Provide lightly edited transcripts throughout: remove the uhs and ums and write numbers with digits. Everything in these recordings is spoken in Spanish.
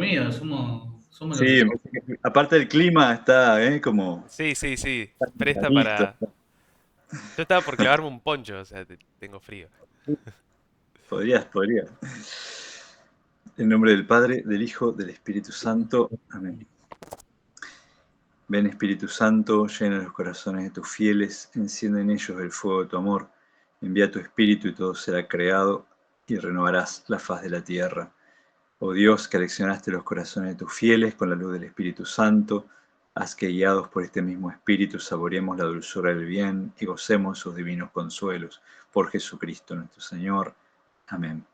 dormido, somos los Sí, únicos. aparte el clima está, como Sí, sí, sí. Presta templadito. para... Yo estaba por clavarme un poncho, o sea, tengo frío. Podrías. En nombre del Padre, del Hijo, del Espíritu Santo. Amén. Ven Espíritu Santo, llena los corazones de tus fieles, enciende en ellos el fuego de tu amor. Envía tu Espíritu y todo será creado y renovarás la faz de la tierra. Oh Dios, que aleccionaste los corazones de tus fieles con la luz del Espíritu Santo, haz que guiados por este mismo Espíritu saboreemos la dulzura del bien y gocemos sus divinos consuelos. Por Jesucristo nuestro Señor. Amén.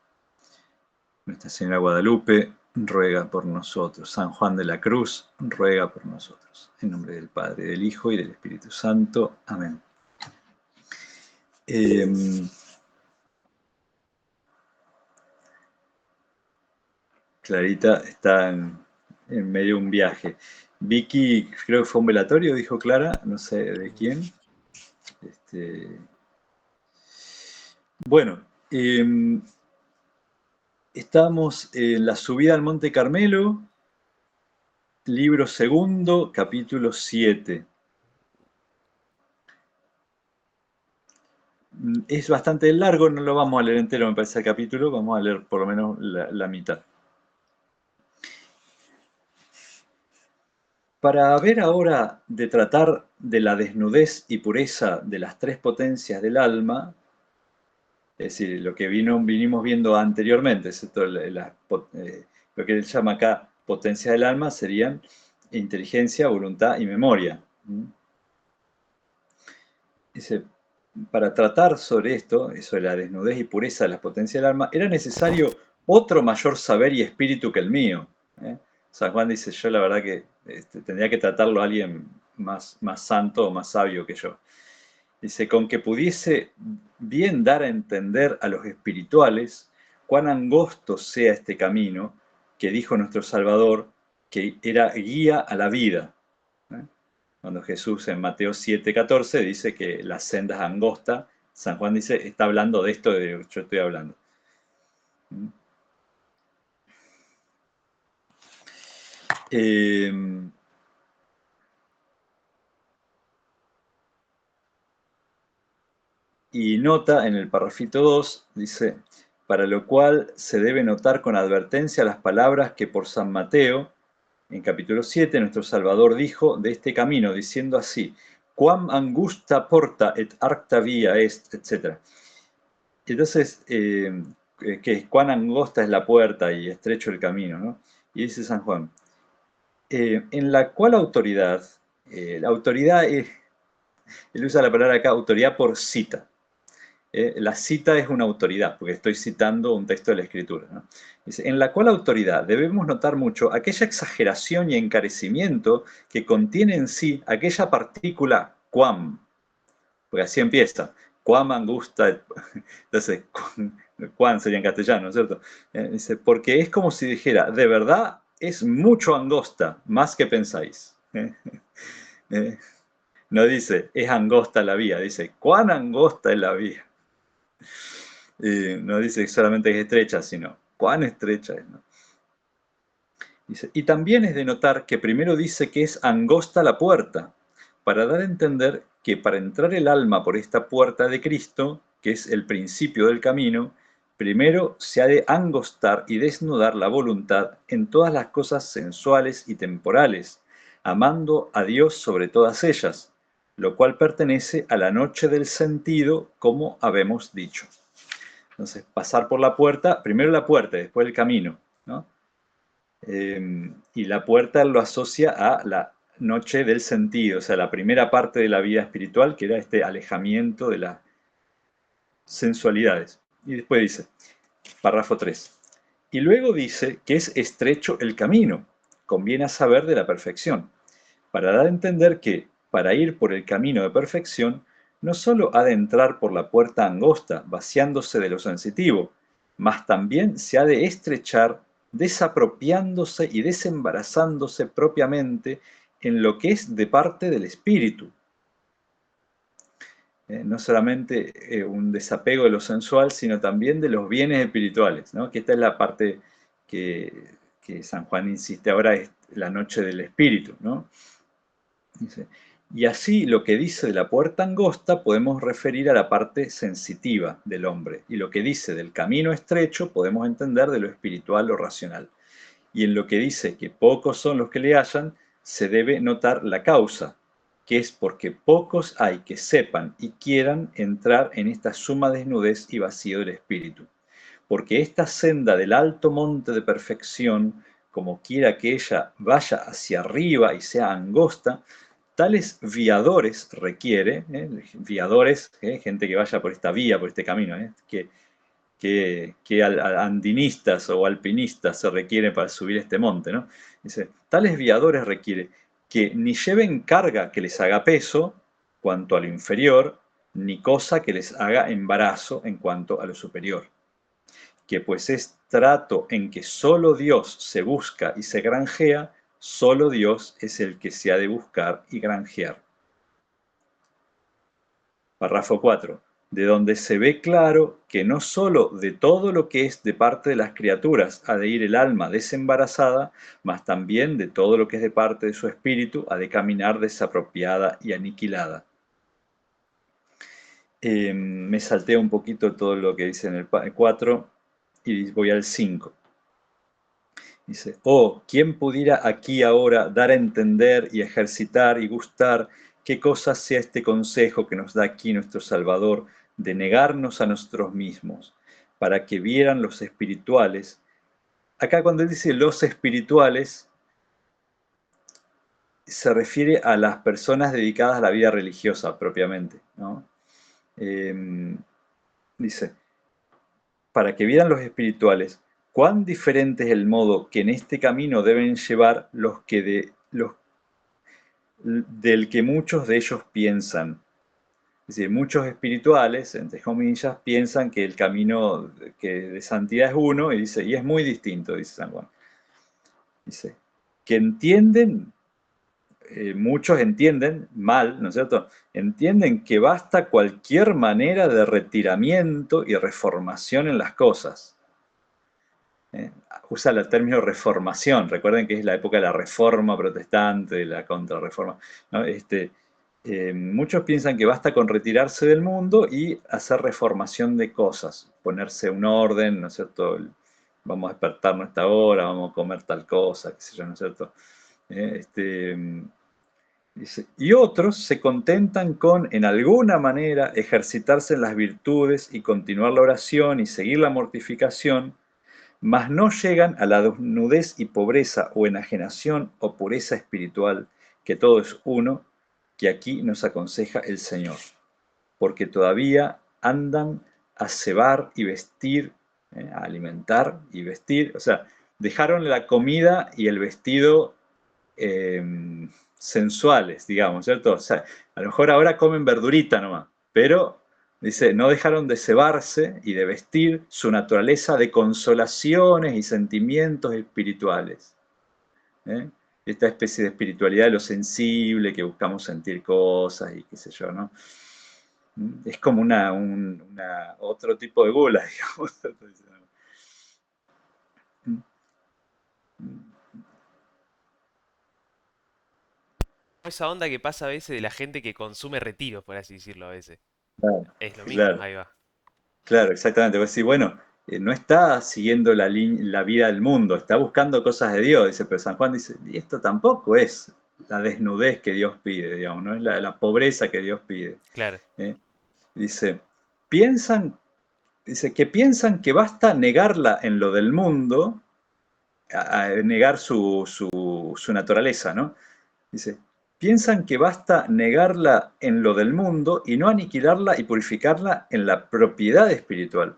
Nuestra Señora Guadalupe, ruega por nosotros. San Juan de la Cruz, ruega por nosotros. En nombre del Padre, del Hijo y del Espíritu Santo. Amén. Clarita está en medio de un viaje. Vicky, creo que fue un velatorio, dijo Clara, no sé de quién. Este, bueno, estamos en la subida al Monte Carmelo, libro segundo, capítulo 7. Es bastante largo, no lo vamos a leer entero, me parece, el capítulo, vamos a leer por lo menos la mitad. Para ver ahora de tratar de la desnudez y pureza de las tres potencias del alma, es decir, lo que vinimos viendo anteriormente, ¿cierto? Lo que él llama acá potencia del alma serían inteligencia, voluntad y memoria. Dice, para tratar sobre esto, sobre la desnudez y pureza de las potencias del alma, era necesario otro mayor saber y espíritu que el mío. ¿eh? San Juan dice, yo la verdad que tendría que tratarlo a alguien más santo o más sabio que yo. Dice, con que pudiese bien dar a entender a los espirituales cuán angosto sea este camino que dijo nuestro Salvador, que era guía a la vida. ¿eh? Cuando Jesús en Mateo 7:14 dice que la senda es angosta, San Juan dice, está hablando de esto de lo que yo estoy hablando. Eh, y nota en el parrafito 2, dice, para lo cual se debe notar con advertencia las palabras que por San Mateo, en capítulo 7, nuestro Salvador dijo de este camino, diciendo así, quam angusta porta et arcta via est, etc. Entonces, que cuán angosta es la puerta y estrecho el camino, ¿no? Y dice San Juan, en la cual autoridad, la autoridad es, él usa la palabra acá, autoridad por cita. La cita es una autoridad, porque estoy citando un texto de la Escritura, ¿no? Dice, en la cual autoridad debemos notar mucho aquella exageración y encarecimiento que contiene en sí aquella partícula quam, porque así empieza, quam angusta, entonces, cuán sería en castellano, ¿cierto? Dice, porque es como si dijera, de verdad es mucho angosta, más que pensáis. Eh, no dice, es angosta la vía, dice, cuán angosta es la vía. No dice solamente que es estrecha, sino cuán estrecha es, ¿no? Dice, y también es de notar que primero dice que es angosta la puerta, para dar a entender que para entrar el alma por esta puerta de Cristo, que es el principio del camino, primero se ha de angostar y desnudar la voluntad en todas las cosas sensuales y temporales, amando a Dios sobre todas ellas, lo cual pertenece a la noche del sentido, como habemos dicho. Entonces, pasar por la puerta, primero la puerta y después el camino, ¿no? Y la puerta lo asocia a la noche del sentido, o sea, la primera parte de la vida espiritual, que era este alejamiento de las sensualidades. Y después dice, párrafo 3. Y luego dice que es estrecho el camino, conviene saber de la perfección, para dar a entender que, para ir por el camino de perfección, no sólo ha de entrar por la puerta angosta, vaciándose de lo sensitivo, mas también se ha de estrechar, desapropiándose y desembarazándose propiamente en lo que es de parte del espíritu. No solamente un desapego de lo sensual, sino también de los bienes espirituales, ¿no? Que esta es la parte que que San Juan insiste ahora es la noche del espíritu, ¿no? Dice, y así lo que dice de la puerta angosta podemos referir a la parte sensitiva del hombre, y lo que dice del camino estrecho podemos entender de lo espiritual o racional. Y en lo que dice que pocos son los que le hallan, se debe notar la causa, que es porque pocos hay que sepan y quieran entrar en esta suma desnudez y vacío del espíritu. Porque esta senda del alto monte de perfección, como quiera que ella vaya hacia arriba y sea angosta, tales viadores requiere, viadores, gente que vaya por esta vía, por este camino, que andinistas o alpinistas se requieren para subir este monte, ¿no? Dice, tales viadores requiere que ni lleven carga que les haga peso cuanto a lo inferior, ni cosa que les haga embarazo en cuanto a lo superior. Que pues es trato en que solo Dios se busca y se granjea, solo Dios es el que se ha de buscar y granjear. Párrafo 4. De donde se ve claro que no sólo de todo lo que es de parte de las criaturas ha de ir el alma desembarazada, mas también de todo lo que es de parte de su espíritu ha de caminar desapropiada y aniquilada. Me salté un poquito todo lo que dice en el 4 y voy al 5. Dice, oh, ¿quién pudiera aquí ahora dar a entender y ejercitar y gustar qué cosa sea este consejo que nos da aquí nuestro Salvador de negarnos a nosotros mismos, para que vieran los espirituales? Acá cuando él dice los espirituales, se refiere a las personas dedicadas a la vida religiosa propiamente, ¿no? Dice, para que vieran los espirituales cuán diferente es el modo que en este camino deben llevar del que muchos de ellos piensan. Es decir, muchos espirituales, entre comillas, piensan que el camino de santidad es uno, y dice, y es muy distinto, dice San Juan. Dice, que entienden, muchos entienden mal, ¿no es cierto? Entienden que basta cualquier manera de retiramiento y reformación en las cosas. Usa el término reformación, recuerden que es la época de la reforma protestante, de la contrarreforma, ¿no? Muchos piensan que basta con retirarse del mundo y hacer reformación de cosas, ponerse un orden, ¿no es cierto? Vamos a despertarnos a esta hora, vamos a comer tal cosa, qué sé yo, ¿no es cierto? Y otros se contentan con, en alguna manera, ejercitarse en las virtudes y continuar la oración y seguir la mortificación, mas no llegan a la desnudez y pobreza o enajenación o pureza espiritual, que todo es uno, que aquí nos aconseja el Señor, porque todavía andan a cebar y vestir, a alimentar y vestir, o sea, dejaron la comida y el vestido sensuales, digamos, ¿cierto? O sea, a lo mejor ahora comen verdurita nomás, pero dice, no dejaron de cebarse y de vestir su naturaleza de consolaciones y sentimientos espirituales. Esta especie de espiritualidad de lo sensible, que buscamos sentir cosas y qué sé yo, ¿no? Es como otro tipo de gula, digamos. Esa onda que pasa a veces de la gente que consume retiros, por así decirlo, a veces. Claro, Es lo mismo, claro. ahí va. Claro, exactamente. Vos decís, bueno, no está siguiendo la vida del mundo, está buscando cosas de Dios, dice, pero San Juan dice, y esto tampoco es la desnudez que Dios pide, digamos, no es la pobreza que Dios pide. Claro. Dice, dice que piensan que basta negarla en lo del mundo, a negar su naturaleza, ¿no? Dice, piensan que basta negarla en lo del mundo y no aniquilarla y purificarla en la propiedad espiritual,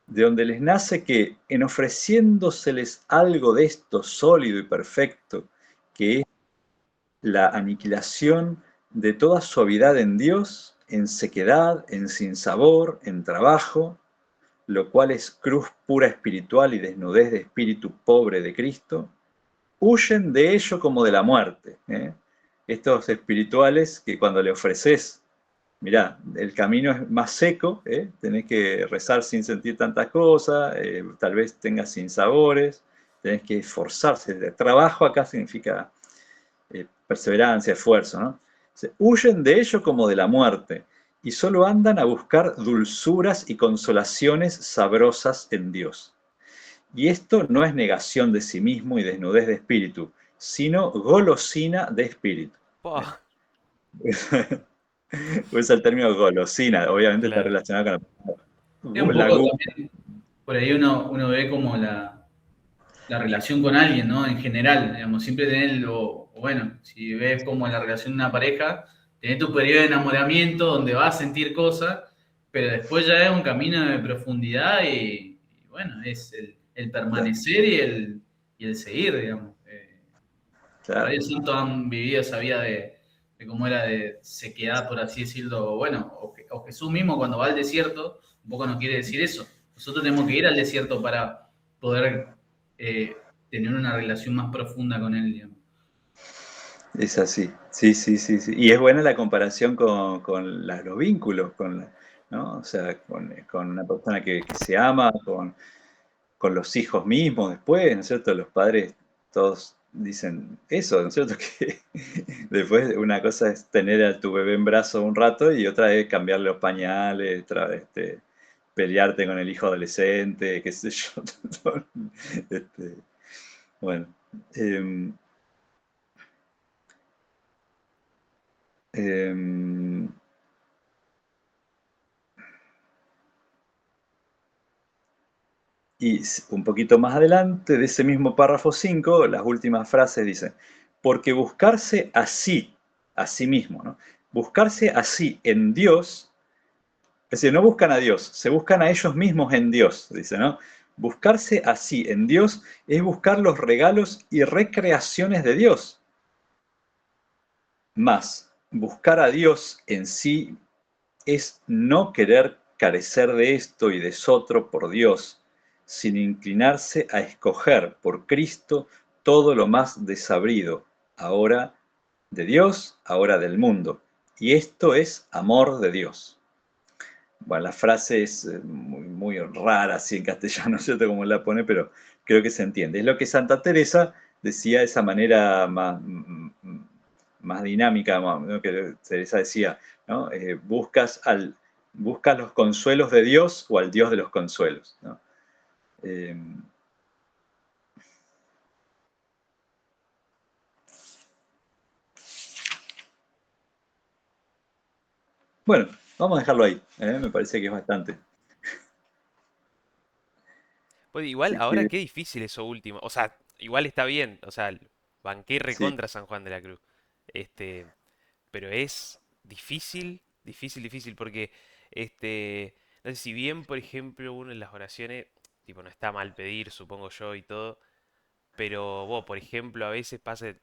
de donde les nace que, en ofreciéndoseles algo de esto sólido y perfecto, que es la aniquilación de toda suavidad en Dios, en sequedad, en sinsabor, en trabajo, lo cual es cruz pura espiritual y desnudez de espíritu pobre de Cristo, huyen de ello como de la muerte. Estos espirituales que cuando le ofreces, mirá, el camino es más seco, tenés que rezar sin sentir tantas cosas, tal vez tengas sinsabores, tenés que esforzarse. Trabajo acá significa perseverancia, esfuerzo, ¿no? Huyen de ello como de la muerte, y solo andan a buscar dulzuras y consolaciones sabrosas en Dios. Y esto no es negación de sí mismo y desnudez de espíritu, sino golosina de espíritu. Pah, Usa el término golosina, obviamente está claro. relacionado Es un con la poco también, por ahí uno ve como la relación con alguien, ¿no? En general, digamos, siempre tenés bueno, si ves como la relación de una pareja, tenés tu periodo de enamoramiento donde vas a sentir cosas, pero después ya es un camino de profundidad y bueno, es el permanecer y el seguir, digamos. Claro. Varios santos han vivido esa vida de cómo era de sequedad, por así decirlo, bueno, o Jesús mismo cuando va al desierto, un poco nos quiere decir eso. Nosotros tenemos que ir al desierto para poder tener una relación más profunda con Él, digamos. Es así, sí, sí, sí, sí. Y es buena la comparación con los vínculos, ¿no? O sea, con una persona que se ama, con los hijos mismos después, ¿no es cierto? Los padres todos dicen eso, ¿no es cierto? Que después una cosa es tener a tu bebé en brazos un rato y otra es cambiarle los pañales, pelearte con el hijo adolescente, qué sé yo. Este, bueno. em, em, Y un poquito más adelante, de ese mismo párrafo 5, las últimas frases dicen, porque buscarse así, a sí mismo, ¿no? Buscarse así en Dios, es decir, no buscan a Dios, se buscan a ellos mismos en Dios, dice, ¿no? Buscarse así en Dios es buscar los regalos y recreaciones de Dios. Más, buscar a Dios en sí es no querer carecer de esto y de sotro por Dios, sin inclinarse a escoger por Cristo todo lo más desabrido, ahora de Dios, ahora del mundo. Y esto es amor de Dios. Bueno, la frase es muy, muy rara así en castellano, no sé cómo la pone, pero creo que se entiende. Es lo que Santa Teresa decía de esa manera más dinámica, ¿no? Que Teresa decía, ¿no? Buscas los consuelos de Dios o al Dios de los consuelos, ¿no? Eh, bueno, vamos a dejarlo ahí, me parece que es bastante. Pues igual, Así ahora que, qué difícil eso último. O sea, igual está bien. O sea, banqué sí, recontra San Juan de la Cruz. Este, pero es difícil, difícil, difícil, porque no sé, si bien, por ejemplo, uno en las oraciones, tipo, no está mal pedir, supongo yo y todo, pero vos, por ejemplo, a veces pasa,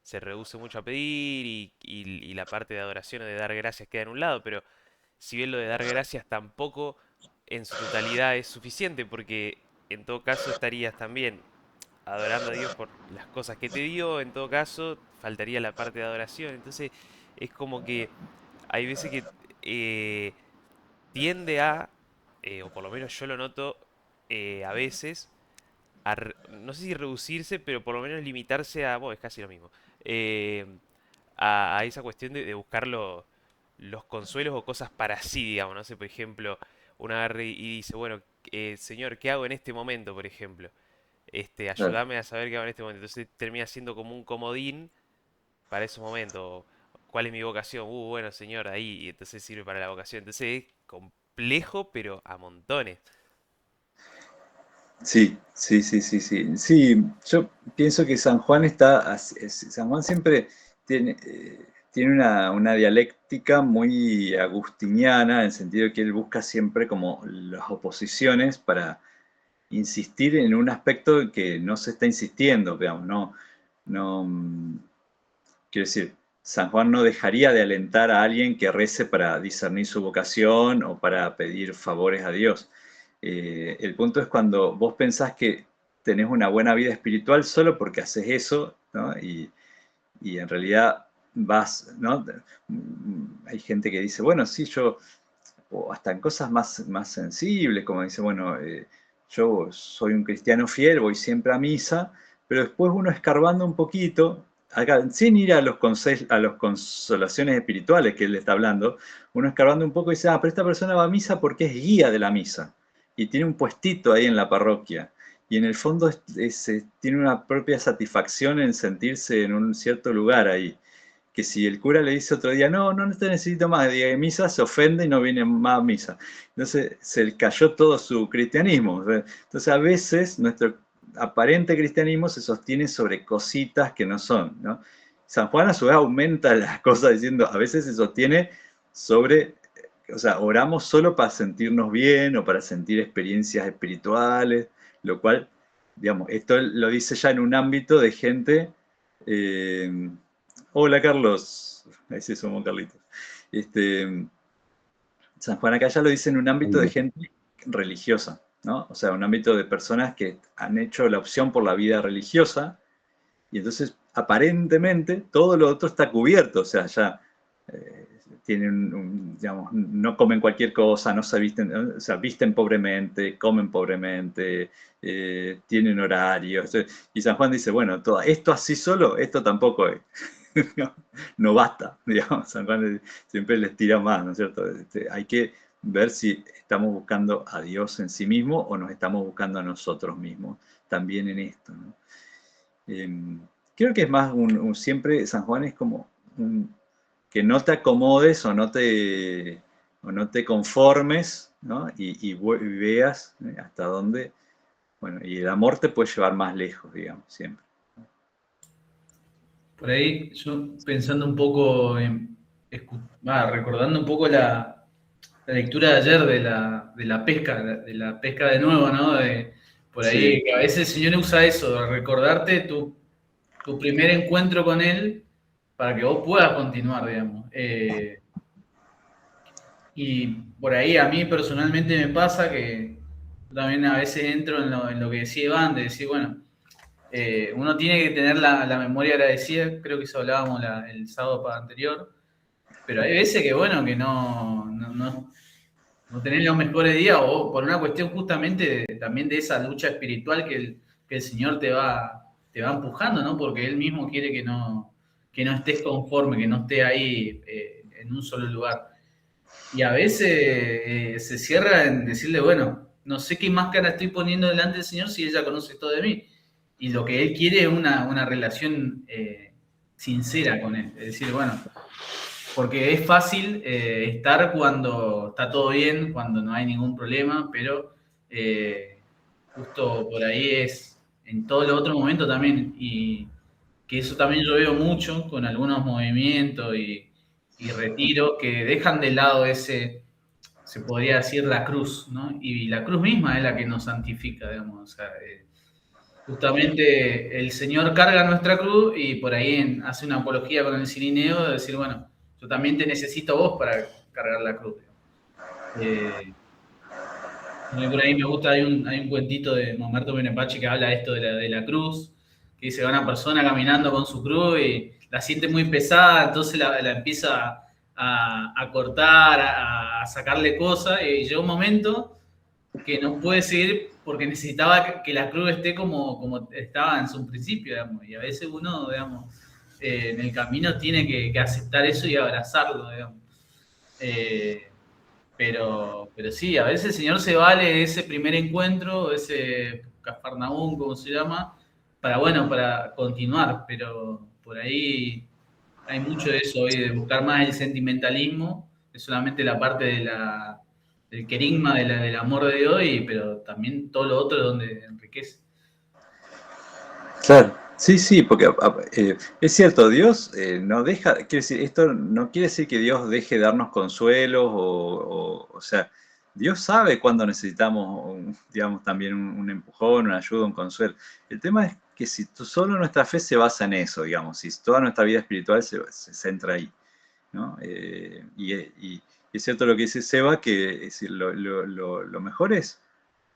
se reduce mucho a pedir y la parte de adoración o de dar gracias queda en un lado, pero si bien lo de dar gracias tampoco en su totalidad es suficiente, porque en todo caso estarías también adorando a Dios por las cosas que te dio, en todo caso faltaría la parte de adoración, entonces es como que hay veces que eh, tiende a, o por lo menos yo lo noto a veces, no sé si reducirse, pero por lo menos limitarse a, bueno, es casi lo mismo, eh, a esa cuestión de buscar los consuelos o cosas para sí, digamos, no sé, por ejemplo, uno agarra y dice, bueno, Señor, ¿qué hago en este momento, por ejemplo? claro. Ayúdame a saber qué hago en este momento. Entonces termina siendo como un comodín para esos momentos. ¿Cuál es mi vocación? Bueno, Señor, ahí, y entonces sirve para la vocación. Entonces es complejo, pero a montones. Sí, sí, sí, sí, sí. Sí, yo pienso que San Juan San Juan siempre tiene una dialéctica muy agustiniana, en el sentido de que él busca siempre como las oposiciones para insistir en un aspecto que no se está insistiendo, digamos, no, quiero decir, San Juan no dejaría de alentar a alguien que rece para discernir su vocación o para pedir favores a Dios. El punto es cuando vos pensás que tenés una buena vida espiritual solo porque haces eso, ¿no? Y en realidad vas, ¿no? Hay gente que dice, bueno, sí, yo, o hasta en cosas más sensibles, como dice, bueno, yo soy un cristiano fiel, voy siempre a misa, pero después uno escarbando un poquito, acá, sin ir a a las consolaciones espirituales que él está hablando, uno escarbando un poco y dice, pero esta persona va a misa porque es guía de la misa y tiene un puestito ahí en la parroquia. Y en el fondo tiene una propia satisfacción en sentirse en un cierto lugar ahí. Que si el cura le dice otro día, no te necesito más de misa, se ofende y no viene más a misa. Entonces se le cayó todo su cristianismo. Entonces a veces nuestro aparente cristianismo se sostiene sobre cositas que no son, ¿no? San Juan a su vez aumenta las cosas diciendo, a veces se sostiene sobre, o sea, oramos solo para sentirnos bien o para sentir experiencias espirituales, lo cual, digamos, esto lo dice ya en un ámbito de gente... hola Carlos, ahí se sumó Carlitos. San Juan acá ya lo dice en un ámbito de gente religiosa, ¿no? O sea, un ámbito de personas que han hecho la opción por la vida religiosa y entonces aparentemente todo lo otro está cubierto, o sea, ya tienen, digamos, no comen cualquier cosa, no se visten, o sea, visten pobremente, comen pobremente, tienen horarios. Y San Juan dice, bueno, todo, esto así solo, esto tampoco es. No basta, digamos, San Juan siempre les tira más, ¿no es cierto? Hay que ver si estamos buscando a Dios en sí mismo o nos estamos buscando a nosotros mismos también en esto, ¿no? Creo que es más siempre San Juan es como que no te acomodes o no te conformes, ¿no? Y veas hasta dónde, bueno, y el amor te puede llevar más lejos, digamos, siempre. Por ahí, yo pensando un poco, recordando un poco la lectura de ayer de la pesca de nuevo, ¿no? Por ahí, Sí, que a veces el Señor usa eso, de recordarte tu primer encuentro con Él para que vos puedas continuar, digamos. Y por ahí a mí personalmente me pasa que yo también a veces entro en lo que decía Iván, de decir, bueno, uno tiene que tener la memoria agradecida, creo que eso hablábamos el sábado anterior, pero hay veces que, bueno, que no tenés los mejores días o por una cuestión justamente también de esa lucha espiritual que el Señor te va empujando, ¿no? Porque Él mismo quiere que no estés conforme, que no estés ahí en un solo lugar. Y a veces se cierra en decirle, bueno, no sé qué máscara estoy poniendo delante del Señor si ella conoce todo de mí. Y lo que Él quiere es una relación sincera con Él. Es decir, bueno, porque es fácil estar cuando está todo bien, cuando no hay ningún problema, pero justo por ahí es en todos los otros momentos también. Y que eso también yo veo mucho con algunos movimientos y retiros que dejan de lado ese, se podría decir, la cruz, ¿no? Y la cruz misma es la que nos santifica, digamos. O sea, justamente el Señor carga nuestra cruz y por ahí hace una apología con el Cirineo de decir, bueno, yo también te necesito a vos para cargar la cruz. Eh, por ahí me gusta, hay un cuentito de Mamerto Benepachi que habla de esto de la cruz, que dice, va una persona caminando con su cruz y la siente muy pesada, entonces la empieza a cortar, a sacarle cosas, y llega un momento que no puede seguir porque necesitaba que la cruz esté como estaba en su principio, digamos, y a veces uno, digamos, en el camino tiene que aceptar eso y abrazarlo, digamos. Pero sí, a veces el Señor se vale de ese primer encuentro, ese Cafarnaúm, como se llama, para, bueno, para continuar, pero por ahí hay mucho de eso hoy, de buscar más el sentimentalismo, es solamente la parte del querigma del amor de Dios, pero también todo lo otro es donde enriquece. claro. Sí, sí, porque es cierto, Dios no deja, quiere decir, esto no quiere decir que Dios deje de darnos consuelos o sea, Dios sabe cuándo necesitamos, digamos, también un empujón, una ayuda, un consuelo. El tema es que si solo nuestra fe se basa en eso, digamos, si toda nuestra vida espiritual se centra ahí, ¿no? Y es cierto lo que dice Seba, que es decir, lo mejor es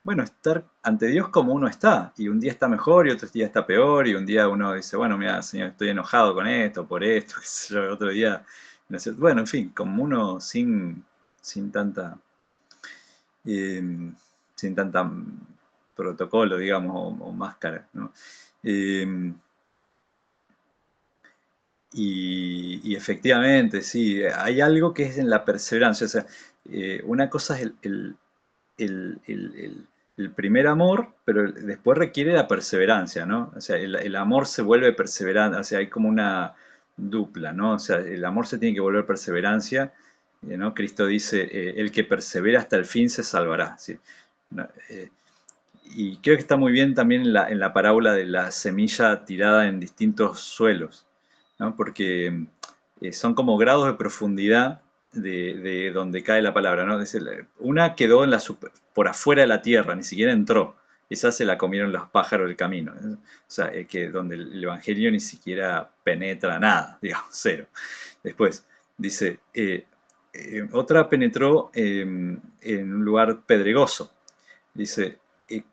bueno, estar ante Dios como uno está, y un día está mejor y otro día está peor, y un día uno dice, bueno, mira, Señor, estoy enojado con esto, por esto, qué sé yo, otro día, no sé, bueno, en fin, como uno sin tanta, eh, sin tanta protocolo, digamos, o máscara, ¿no? Y efectivamente, sí, hay algo que es en la perseverancia. O sea, una cosa es el primer amor, pero después requiere la perseverancia, ¿no? O sea, el amor se vuelve perseverante, o sea, hay como una dupla, ¿no? O sea, el amor se tiene que volver perseverancia, ¿no? Cristo dice, el que persevera hasta el fin se salvará, ¿sí? No, y creo que está muy bien también en la parábola de la semilla tirada en distintos suelos, ¿no? Porque son como grados de profundidad de donde cae la palabra, ¿no? Una quedó por afuera de la tierra, ni siquiera entró. Esa se la comieron los pájaros del camino, ¿eh? O sea, que donde el evangelio ni siquiera penetra nada, digamos, cero. Después, dice, otra penetró en un lugar pedregoso. Dice,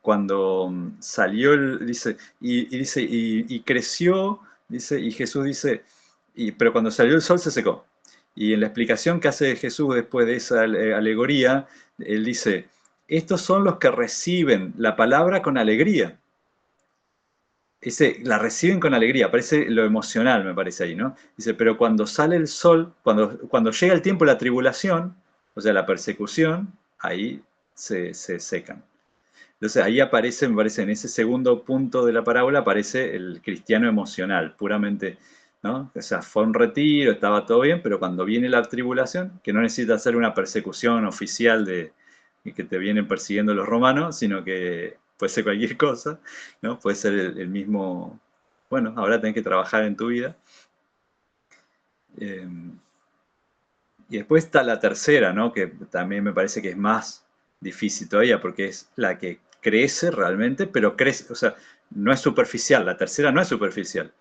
cuando salió dice, y creció, dice, y Jesús dice, pero cuando salió el sol se secó. Y en la explicación que hace Jesús después de esa alegoría, él dice, estos son los que reciben la palabra con alegría. La reciben con alegría, parece lo emocional, me parece ahí, ¿no? Dice, pero cuando sale el sol, cuando llega el tiempo de la tribulación, o sea, la persecución, ahí se secan. Entonces ahí aparece, me parece, en ese segundo punto de la parábola aparece el cristiano emocional, puramente, ¿no? O sea, fue un retiro, estaba todo bien, pero cuando viene la tribulación, que no necesita ser una persecución oficial de que te vienen persiguiendo los romanos, sino que puede ser cualquier cosa, ¿no? Puede ser el mismo, bueno, ahora tenés que trabajar en tu vida. Y después está la tercera, ¿no? Que también me parece que es más difícil todavía, porque es la que crece realmente, pero crece, o sea, no es superficial, la tercera no es superficial,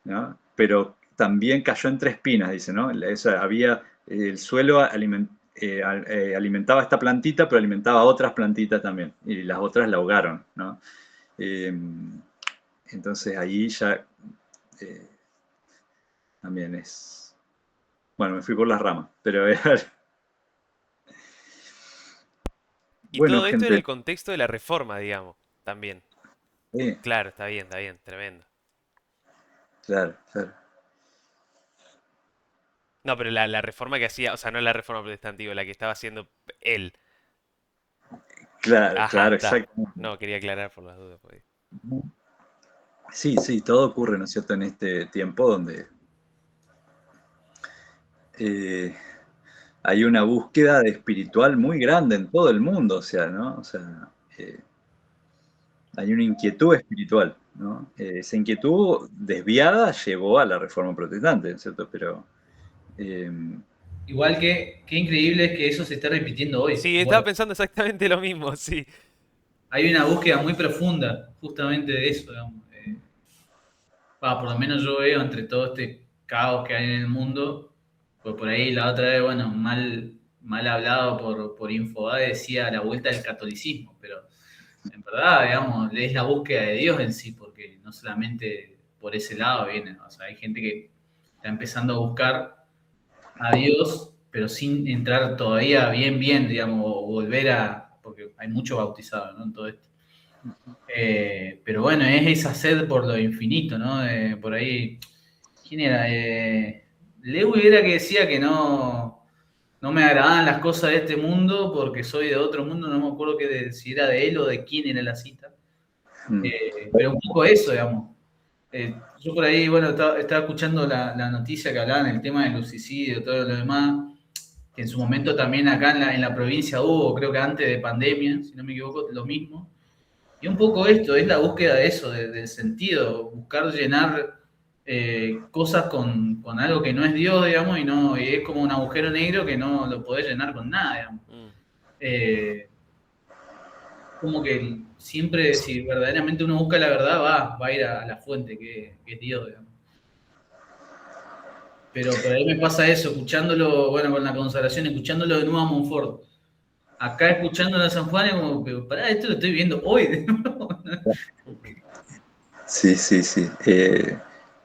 ¿no? Pero también cayó entre espinas, dice, ¿no? O sea, el suelo alimentaba esta plantita, pero alimentaba a otras plantitas también, y las otras la ahogaron, ¿no? Entonces ahí ya también es... Bueno, me fui por las ramas, pero Y bueno, todo esto en gente, el contexto de la reforma, digamos, también. eh, Claro, está bien, tremendo. claro, claro. No, pero la reforma que hacía, o sea, no la reforma protestante, digo, la que estaba haciendo él. Claro, Ajá, claro, está. exactamente. No, quería aclarar por las dudas, pues. Sí, sí, todo ocurre, ¿no es cierto?, en este tiempo donde eh, hay una búsqueda de espiritual muy grande en todo el mundo, o sea, ¿no? O sea, hay una inquietud espiritual, ¿no? Esa inquietud desviada llevó a la Reforma Protestante, ¿no es cierto? Pero, eh, Igual que, qué increíble es que eso se esté repitiendo hoy. Sí, estaba Bueno, pensando exactamente lo mismo, sí. hay una búsqueda muy profunda justamente de eso, digamos. Por lo menos yo veo entre todo este caos que hay en el mundo, pues por ahí la otra vez, bueno, mal hablado por Infobae decía la vuelta del catolicismo, pero en verdad, digamos, es la búsqueda de Dios en sí, porque no solamente por ese lado viene, o sea, hay gente que está empezando a buscar a Dios, pero sin entrar todavía bien, digamos, o volver porque hay mucho bautizado, ¿no? En todo esto. Pero bueno, es esa sed por lo infinito, ¿no? Por ahí, ¿quién era? Lewis era que decía que no me agradaban las cosas de este mundo porque soy de otro mundo, no me acuerdo si era de él o de quién era la cita. mm, Pero un poco eso, digamos. Yo por ahí, bueno, estaba escuchando la noticia que hablaban del tema del lucidicio y todo lo demás, que en su momento también acá en la provincia hubo, creo que antes de pandemia, si no me equivoco, lo mismo. Y un poco esto, es la búsqueda de eso, del sentido, buscar llenar cosas con algo que no es Dios, digamos, y es como un agujero negro que no lo podés llenar con nada, digamos. Mm. Eh, como que siempre, si verdaderamente uno busca la verdad, va a ir a la fuente, que es Dios, digamos. Pero por ahí me pasa eso, escuchándolo, bueno, con la consagración, escuchándolo de nuevo a Monfort. Acá escuchándolo a San Juan, es como que, pará, esto lo estoy viendo hoy. sí, sí, sí.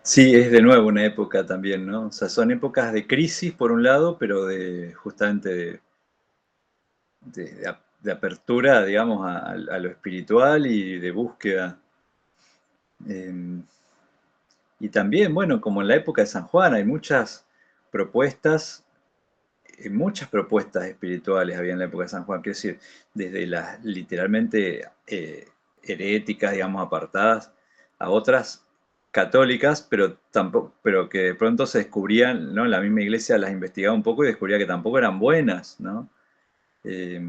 Sí, es de nuevo una época también, ¿no? O sea, son épocas de crisis por un lado, pero justamente de apertura, digamos, a lo espiritual y de búsqueda. Eh, y también, bueno, como en la época de San Juan, hay propuestas, muchas propuestas espirituales había en la época de San Juan, quiero decir, desde las literalmente heréticas, digamos, apartadas, a otras católicas, pero tampoco, pero que de pronto se descubrían, ¿no? La misma iglesia las investigaba un poco y descubría que tampoco eran buenas, ¿no? Eh,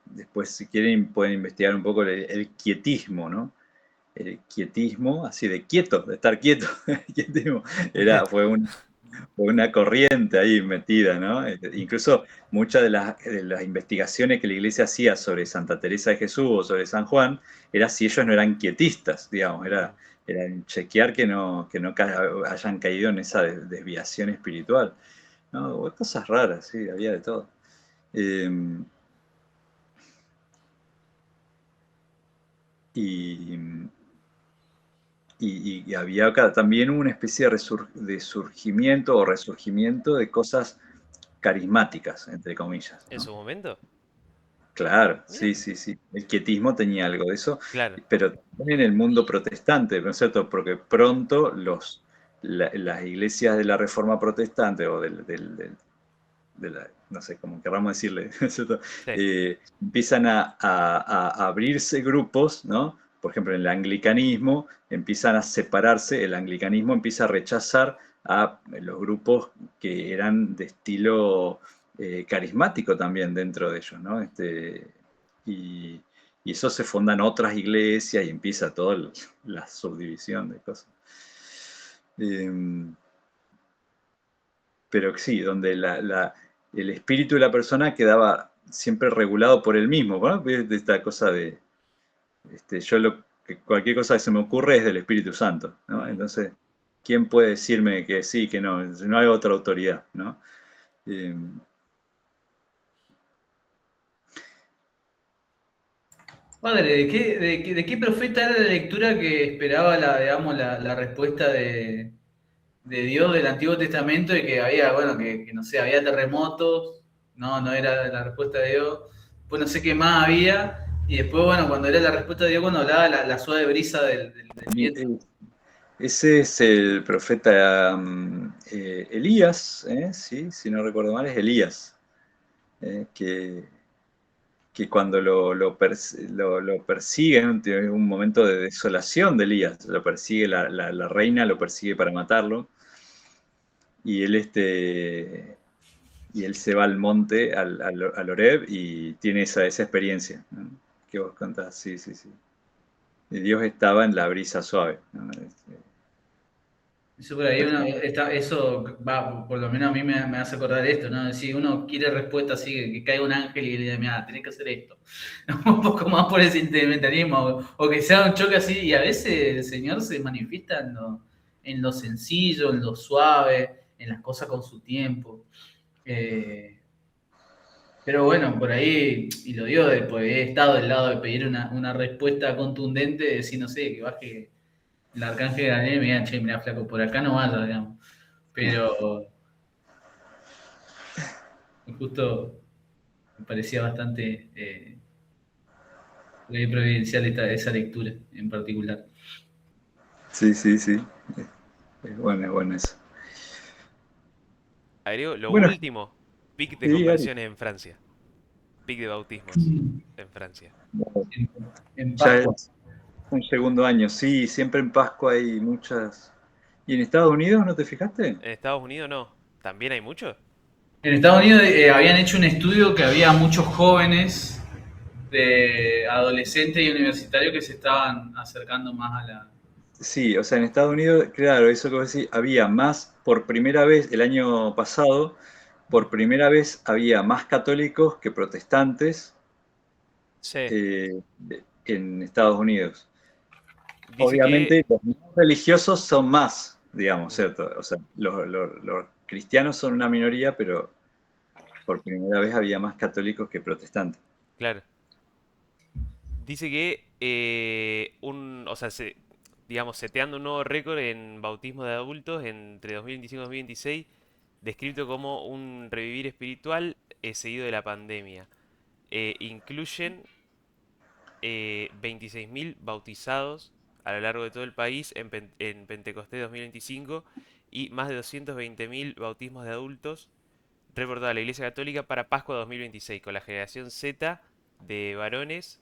Después, si quieren, pueden investigar un poco el quietismo, ¿no? El quietismo, así de quieto, de estar quieto. El quietismo fue una corriente ahí metida, ¿no? Incluso muchas de las investigaciones que la iglesia hacía sobre Santa Teresa de Jesús o sobre San Juan, era si ellos no eran quietistas, digamos, era chequear que no hayan caído en esa desviación espiritual, ¿no? Cosas raras, sí, había de todo. Eh, y, y había acá también una especie de surgimiento o resurgimiento de cosas carismáticas, entre comillas, ¿En ¿no? su momento? Claro, Mira. sí, sí, sí. El quietismo tenía algo de eso, Claro. pero también en el mundo protestante, ¿no es cierto? Porque pronto las iglesias de la Reforma Protestante o no sé, como querramos decirle, ¿no es cierto? Sí. Empiezan a abrirse grupos, ¿no? Por ejemplo, en el anglicanismo empiezan a separarse, el anglicanismo empieza a rechazar a los grupos que eran de estilo carismático también dentro de ellos, ¿no? Y, y eso se fundan otras iglesias y empieza toda la subdivisión de cosas. Em, pero sí, donde el espíritu de la persona quedaba siempre regulado por él mismo, ¿no? De esta cosa de, cualquier cosa que se me ocurre es del Espíritu Santo, ¿no? Ujú. Entonces, ¿quién puede decirme que sí, que no? No hay otra autoridad, ¿no? Eh, Padre, de qué profeta era la lectura que esperaba digamos, la respuesta de Dios del Antiguo Testamento y que había, bueno, que no sé, había terremotos, no era la respuesta de Dios, pues no sé qué más había, y después, bueno, cuando era la respuesta de Dios, cuando hablaba la suave brisa del viento. Ese es el profeta Elías, ¿sí? Si no recuerdo mal, es Elías, que cuando lo persiguen, tiene un momento de desolación de Elías, lo persigue la reina, lo persigue para matarlo, y y él se va al monte, al Horeb, y tiene esa experiencia, ¿no? Que vos contás, sí, sí, sí. Y Dios estaba en la brisa suave, ¿no? Eso por ahí eso va, por lo menos a mí me hace acordar esto, ¿no? Si uno quiere respuesta así, que caiga un ángel y le diga, mira, tenés que hacer esto. Un poco más por ese sentimentalismo, o que sea un choque así, y a veces el Señor se manifiesta en lo sencillo, en lo suave, en las cosas con su tiempo. Eh, pero bueno, por ahí, y lo digo, pues he estado del lado de pedir una respuesta contundente, de decir, no sé, que baje el arcángel Gabriel y me digan, che, mira, flaco, por acá no vaya, digamos. Pero justo me parecía bastante providencial esa lectura en particular. Sí, sí, sí. Es bueno eso. Agrego lo Bueno, último, pic de sí, Ari. conversiones en Francia. Pic de bautismos en Francia. En, en Ya Pascua. es un segundo año, sí, siempre en Pascua hay muchas. ¿Y en Estados Unidos no te fijaste? En Estados Unidos no. ¿También hay mucho? En Estados Unidos habían hecho un estudio que había muchos jóvenes de adolescentes y universitarios que se estaban acercando más a la... Sí, o sea, en Estados Unidos, claro, eso que vos decís, había más, por primera vez, el año pasado, por primera vez había más católicos que protestantes Sí. en Estados Unidos. Dice que... Obviamente, los no religiosos son más, digamos, Ujú. ¿cierto? O sea, los cristianos son una minoría, pero por primera vez había más católicos que protestantes. Claro. Dice que o sea, digamos, seteando un nuevo récord en bautismo de adultos entre 2025 y 2026, descrito como un revivir espiritual seguido de la pandemia. incluyen 26.000 bautizados a lo largo de todo el país en Pentecostés 2025 y más de 220.000 bautismos de adultos reportado a la Iglesia Católica para Pascua 2026, con la generación Z de varones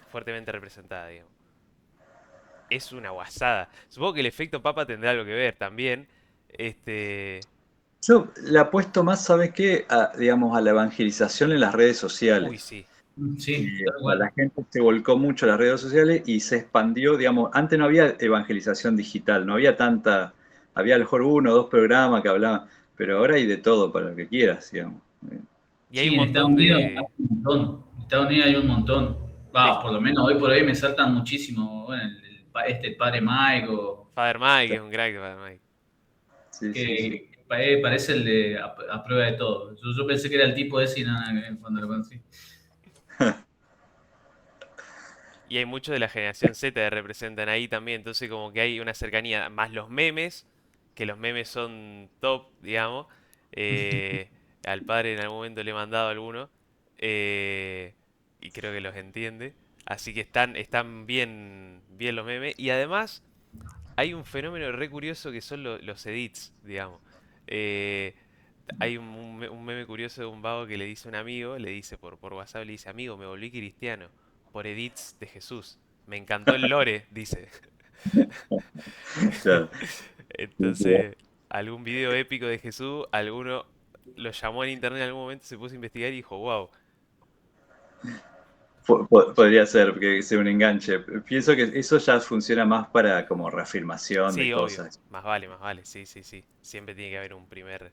fuertemente representada, digamos. Es una guasada. Supongo que el efecto Papa tendrá algo que ver también. Este. Yo le apuesto más, ¿sabes qué? Digamos, a la evangelización en las redes Uy, sociales. sí. Sí, tal La cual. gente se volcó mucho a las redes sociales y se expandió, digamos, antes no había evangelización digital, no había tanta, había a lo mejor uno o dos programas que hablaban, pero ahora hay de todo para lo que quieras, digamos. Y hay un Sí, en Estados montón Unidos hay de, un montón. En Estados Unidos hay un montón. de Va, por lo menos hoy por hoy me saltan muchísimo. Bueno, el padre Mike, o, Father Mike, es un crack de Father Mike. Sí, sí, sí. que parece el de a prueba de todo. Yo pensé que era el tipo ese y nada, cuando lo conocí. Y hay muchos de la generación Z que representan ahí también, entonces como que hay una cercanía, más los memes, que los memes son top, digamos. Eh, Al padre en algún momento le he mandado alguno, eh, y creo que los entiende. Así que están bien, bien los memes. Y además hay un fenómeno re curioso que son los edits, digamos. Eh, Hay un meme curioso de un vago que le dice a un amigo, le dice por WhatsApp, le dice, amigo, me volví cristiano por edits de Jesús. Me encantó el lore, dice. Claro. Entonces, algún video épico de Jesús, alguno lo llamó en internet en algún momento, se puso a investigar y dijo, wow. Podría ser que sea un enganche. Pienso que eso ya funciona más para como reafirmación de Sí, obvio, cosas. más vale, sí, sí, sí. Siempre tiene que haber un primer.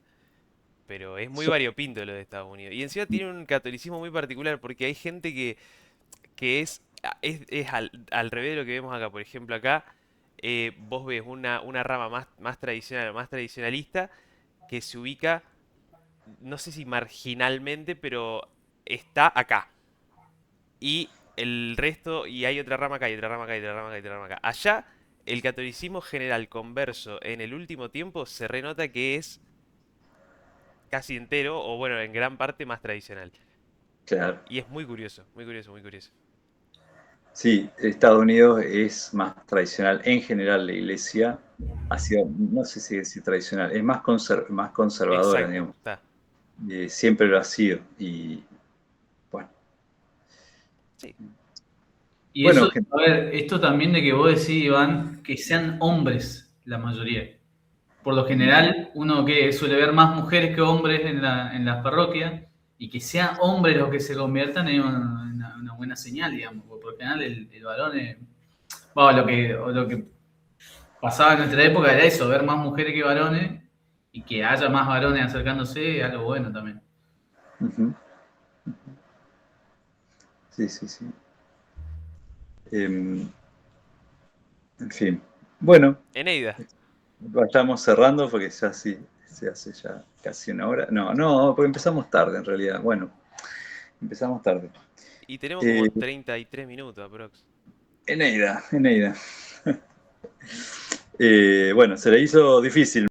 Pero es muy So- variopinto lo de Estados Unidos. Y encima tiene un catolicismo muy particular porque hay gente que es al revés de lo que vemos acá. Por ejemplo, acá vos ves una rama más tradicional, más tradicionalista, que se ubica, no sé si marginalmente, pero está acá. Y el resto, y hay otra rama acá, y otra rama acá, y otra rama acá, y otra rama acá. Allá, el catolicismo general converso en el último tiempo se renota que es casi entero, o bueno, en gran parte más tradicional. Claro. Y es muy curioso, muy curioso, muy curioso. Sí, Estados Unidos es más tradicional. En general, la iglesia ha sido, no sé si decir tradicional, es más, más conservadora, Exacto, digamos. está. Siempre lo ha sido. Y bueno, Sí, Y eso, bueno, gente, a ver, esto también de que vos decís, Iván, que sean hombres la mayoría. Por lo general, uno que suele ver más mujeres que hombres en las parroquias, y que sean hombres los que se conviertan es una buena señal, digamos. Porque por lo general el varón es. Bueno, lo que pasaba en nuestra época era eso, ver más mujeres que varones, y que haya más varones acercándose es algo bueno también. ujú, sí, sí, sí. Em, en fin, bueno, Eneida. vayamos cerrando porque ya sí, se hace ya casi una hora. No, no, porque empezamos tarde en realidad. Bueno, empezamos tarde. Y tenemos como Eh, 33 minutos aprox. Eneida, Eneida. Bueno, se le hizo difícil.